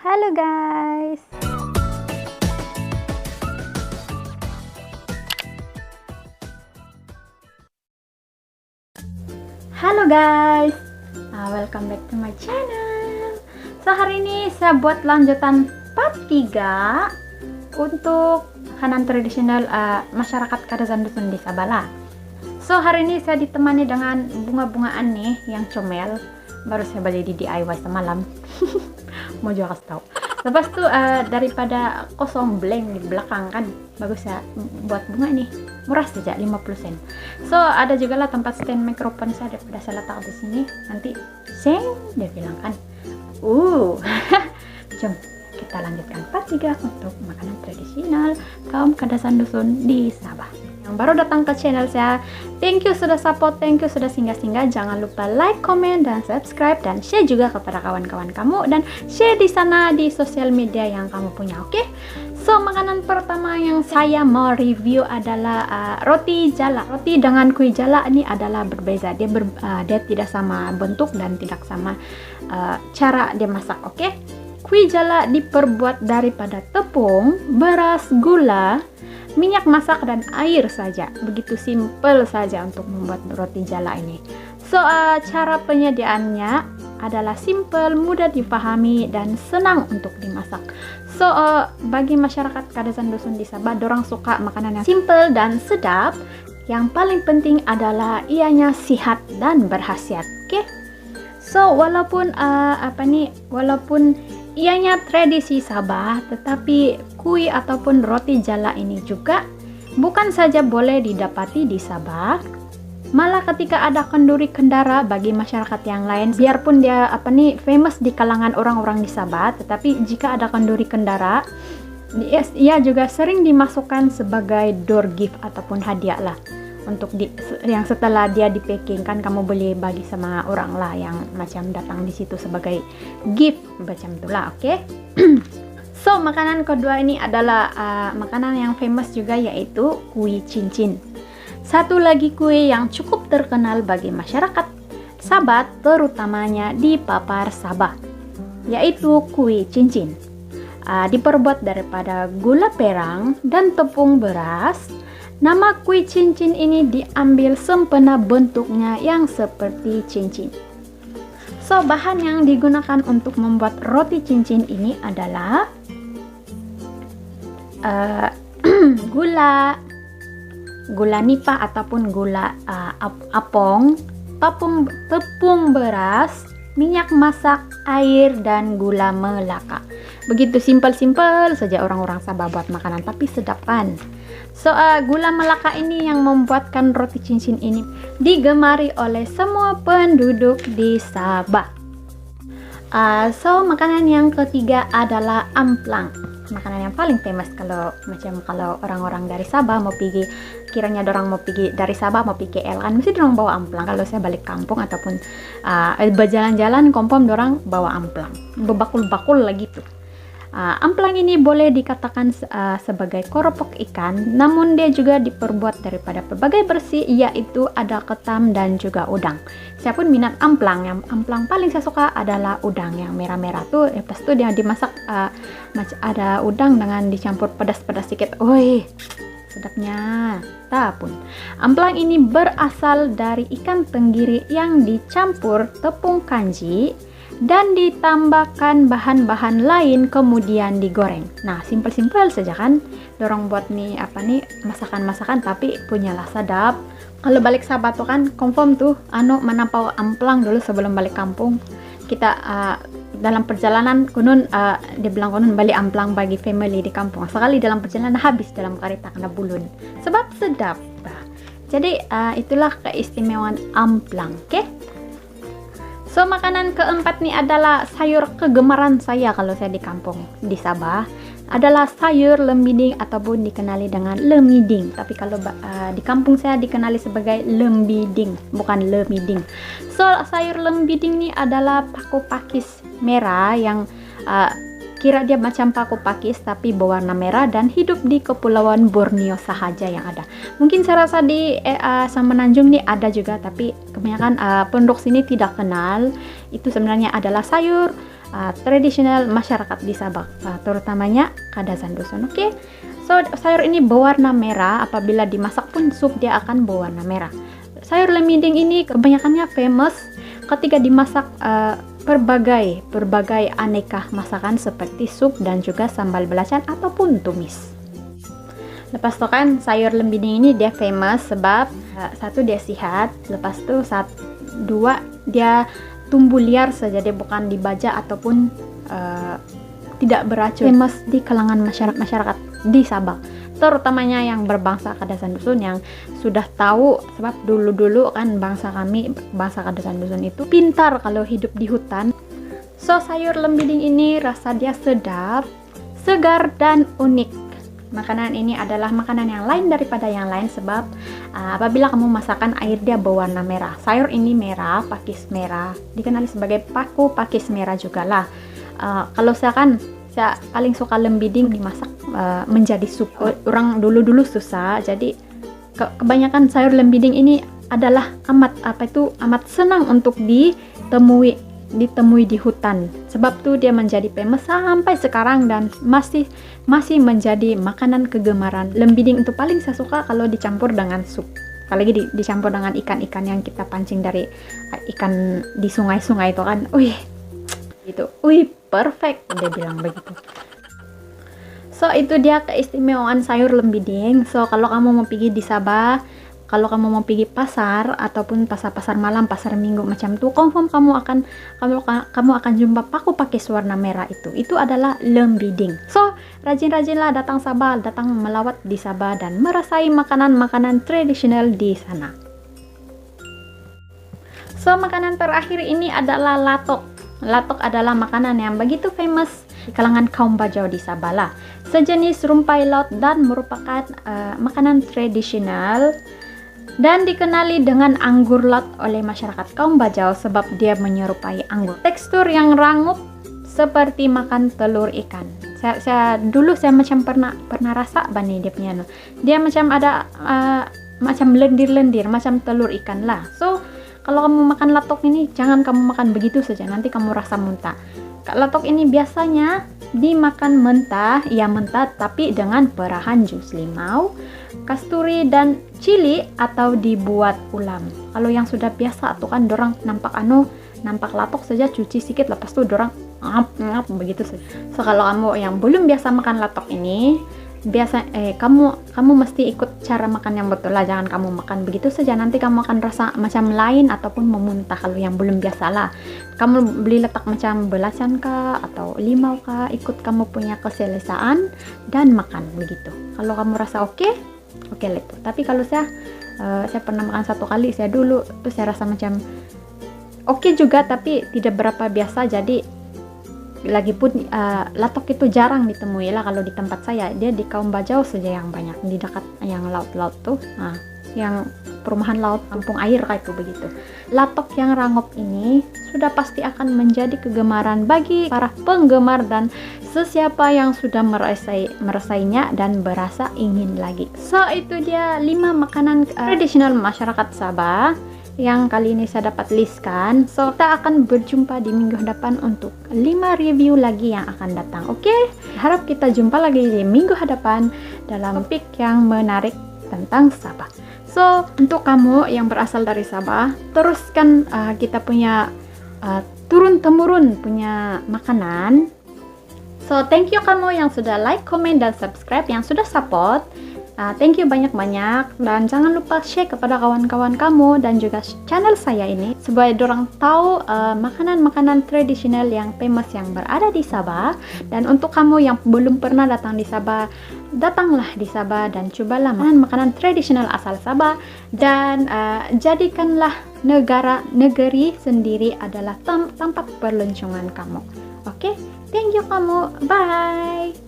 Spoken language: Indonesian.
Halo guys. Halo guys. Welcome back to my channel. So hari ini saya buat lanjutan part 3 untuk makanan tradisional masyarakat Kadazan Dusun di Sabala. So hari ini saya ditemani dengan bunga-bungaan nih yang comel. Baru saya beli di DIY semalam. Mau juga kasih tahu. Lepas tuh daripada kosong blank di belakang kan, bagus ya buat bunga nih. Murah saja 50 sen. So ada juga lah tempat stand mikrofon saya daripada saya letak di sini. Nanti seng dia bilang kan. Jom kita lanjutkan part 3 untuk makanan tradisional kaum Kadazan Dusun di Sabah. Yang baru datang ke channel saya, thank you sudah support, thank you sudah singgah-singgah. Jangan lupa like, comment, dan subscribe, dan share juga kepada kawan-kawan kamu, dan share di sana di sosial media yang kamu punya, oke? So makanan pertama yang saya mau review adalah roti jala. Roti dengan kue jala ini adalah berbeza. Dia tidak sama bentuk dan tidak sama cara dia masak, oke? Kue jala diperbuat daripada tepung, beras, gula, minyak masak, dan air saja. Begitu simple saja untuk membuat roti jala ini. So cara penyediaannya adalah simple, mudah dipahami, dan senang untuk dimasak. So bagi masyarakat Kadazan Dusun di Sabah, dorang suka makanan yang simple dan sedap. Yang paling penting adalah ianya sehat dan berkhasiat, oke? So walaupun walaupun ianya tradisi Sabah, tetapi kue ataupun roti jala ini juga bukan saja boleh didapati di Sabah, malah ketika ada kenduri kendara bagi masyarakat yang lain, biarpun dia famous di kalangan orang-orang di Sabah, tetapi jika ada kenduri kendara, ia juga sering dimasukkan sebagai door gift ataupun hadiah lah. Untuk yang setelah dia di packing kan kamu boleh bagi sama orang lah yang macam datang di situ sebagai gift macam itulah, oke? So makanan kedua ini adalah makanan yang famous juga, yaitu kue cincin. Satu lagi kue yang cukup terkenal bagi masyarakat Sabah, terutamanya di Papar Sabah, yaitu kue cincin. Diperbuat daripada gula perang dan tepung beras. Nama kue cincin ini diambil sempena bentuknya yang seperti cincin. So bahan yang digunakan untuk membuat roti cincin ini adalah gula nipah ataupun gula apong, tepung beras, minyak masak, air, dan gula melaka. Begitu simpel-simpel saja orang-orang Sabah buat makanan, tapi sedap kan? So gula melaka ini yang membuatkan roti cincin ini digemari oleh semua penduduk di Sabah. So makanan yang ketiga adalah amplang. Makanan yang paling famous kalau orang-orang dari Sabah mau pergi, kiranya orang mau pergi dari Sabah mau pergi KL kan mesti orang bawa amplang. Kalau saya balik kampung ataupun berjalan-jalan kompom orang bawa amplang, bebakul-bakul lagi tuh. Amplang ini boleh dikatakan sebagai keropok ikan, namun dia juga diperbuat daripada berbagai bersih, yaitu ada ketam dan juga udang. Saya pun minat amplang. Yang amplang paling saya suka adalah udang yang merah-merah tuh. Lepas itu dia dimasak ada udang dengan dicampur pedas-pedas sedikit. Woi, sedapnya. Tapun. Amplang ini berasal dari ikan tenggiri yang dicampur tepung kanji dan ditambahkan bahan-bahan lain kemudian digoreng. Nah, simpel-simpel saja kan. Dorong buat masakan-masakan tapi punyalah sadap. Kalau balik Sabah tuh kan confirm tuh menampau amplang dulu sebelum balik kampung. Kita dalam perjalanan dibilang balik amplang bagi family di kampung. Sekali dalam perjalanan habis dalam kereta kena bulun. Sebab sedap. Jadi itulah keistimewaan amplang, oke? So makanan keempat nih adalah sayur kegemaran saya kalau saya di kampung di Sabah, adalah sayur lembiding ataupun dikenali dengan lemiding. Tapi kalau di kampung saya dikenali sebagai lembiding, bukan lemiding. So sayur lembiding ini adalah paku pakis merah yang kira dia macam paku pakis tapi berwarna merah dan hidup di Kepulauan Borneo sahaja yang ada. Mungkin saya rasa di Semenanjung nih ada juga, tapi kebanyakan penduduk sini tidak kenal. Itu sebenarnya adalah sayur tradisional masyarakat di Sabah, terutamanya Kadasan Dusun. Oke. So sayur ini berwarna merah, apabila dimasak pun sup dia akan berwarna merah. Sayur lembiding ini kebanyakannya famous ketika dimasak berbagai aneka masakan seperti sup dan juga sambal belacan ataupun tumis. Lepas itu kan sayur lembiding ini dia famous sebab satu dia sehat, lepas itu dua dia tumbuh liar saja, dia bukan dibajak ataupun tidak beracun. Famous di kalangan masyarakat di Sabah, terutamanya yang berbangsa Kadasan Dusun, yang sudah tahu sebab dulu kan bangsa Kadasan Dusun itu pintar kalau hidup di hutan. So sayur lembiding ini rasa dia sedap, segar dan unik. Makanan ini adalah makanan yang lain daripada yang lain sebab apabila kamu masakan air dia berwarna merah. Sayur ini merah, pakis merah, dikenali sebagai paku pakis merah juga lah. Kalau saya paling suka lembiding dimasak menjadi sup. Orang dulu susah, jadi kebanyakan sayur lembiding ini adalah amat senang untuk ditemui di hutan. Sebab tuh dia menjadi famous sampai sekarang dan masih menjadi makanan kegemaran. Lembiding itu paling saya suka kalau dicampur dengan sup. Apalagi dicampur dengan ikan-ikan yang kita pancing dari ikan di sungai-sungai itu kan. Perfect dia bilang begitu. So itu dia keistimewaan sayur lembiding. So kalau kamu mau pergi di Sabah, kalau kamu mau pergi pasar ataupun pasar malam, pasar minggu macam tuh, confirm kamu akan jumpa paku pakis warna merah itu adalah lembiding. So rajin-rajinlah datang Sabah, datang melawat di Sabah dan merasai makanan-makanan tradisional di sana. So makanan terakhir ini adalah latok. Latok adalah makanan yang begitu famous di kalangan kaum Bajau di Sabah lah. Sejenis rumpai laut dan merupakan makanan tradisional dan dikenali dengan anggur laut oleh masyarakat kaum Bajau sebab dia menyerupai anggur. Tekstur yang rangup seperti makan telur ikan. Dulu saya macam pernah rasa bani dia punya. Dia macam ada macam lendir-lendir macam telur ikan lah. So kalau kamu makan latok ini jangan kamu makan begitu saja, nanti kamu rasa muntah. Latok ini biasanya dimakan mentah tapi dengan perahan jus limau, kasturi dan cili atau dibuat ulam. Kalau yang sudah biasa tuh kan dorang nampak latok saja cuci sedikit lepas tuh dorang ngap begitu saja. So kalau kamu yang belum biasa makan latok ini, kamu mesti ikut cara makan yang betul lah. Jangan kamu makan begitu saja, nanti kamu akan rasa macam lain ataupun memuntah kalau yang belum biasa lah. Kamu beli letak macam belacan kah atau limau kah, ikut kamu punya keselesaan dan makan begitu. Kalau kamu rasa oke lah itu. Tapi kalau saya pernah makan satu kali, saya dulu tuh saya rasa macam oke juga tapi tidak berapa biasa. Jadi lagipun latok itu jarang ditemui lah kalau di tempat saya. Dia di kaum Bajau saja yang banyak, di dekat yang laut-laut tuh, yang perumahan laut, kampung air kayak itu begitu. Latok yang rangup ini sudah pasti akan menjadi kegemaran bagi para penggemar dan sesiapa yang sudah merasainya dan berasa ingin lagi. So itu dia 5 makanan tradisional masyarakat Sabah yang kali ini saya dapat listkan. So kita akan berjumpa di minggu hadapan untuk 5 review lagi yang akan datang. Oke? Harap kita jumpa lagi di minggu hadapan dalam topik yang menarik tentang Sabah. So untuk kamu yang berasal dari Sabah, teruskan kita punya turun-temurun punya makanan. So thank you kamu yang sudah like, comment, dan subscribe, yang sudah support. Thank you banyak-banyak, dan jangan lupa share kepada kawan-kawan kamu dan juga channel saya ini supaya dorang tahu makanan-makanan tradisional yang famous yang berada di Sabah. Dan untuk kamu yang belum pernah datang di Sabah, datanglah di Sabah dan cobalah makanan tradisional asal Sabah, dan jadikanlah negeri sendiri adalah tempat perluncuran kamu. Oke? Thank you kamu. Bye.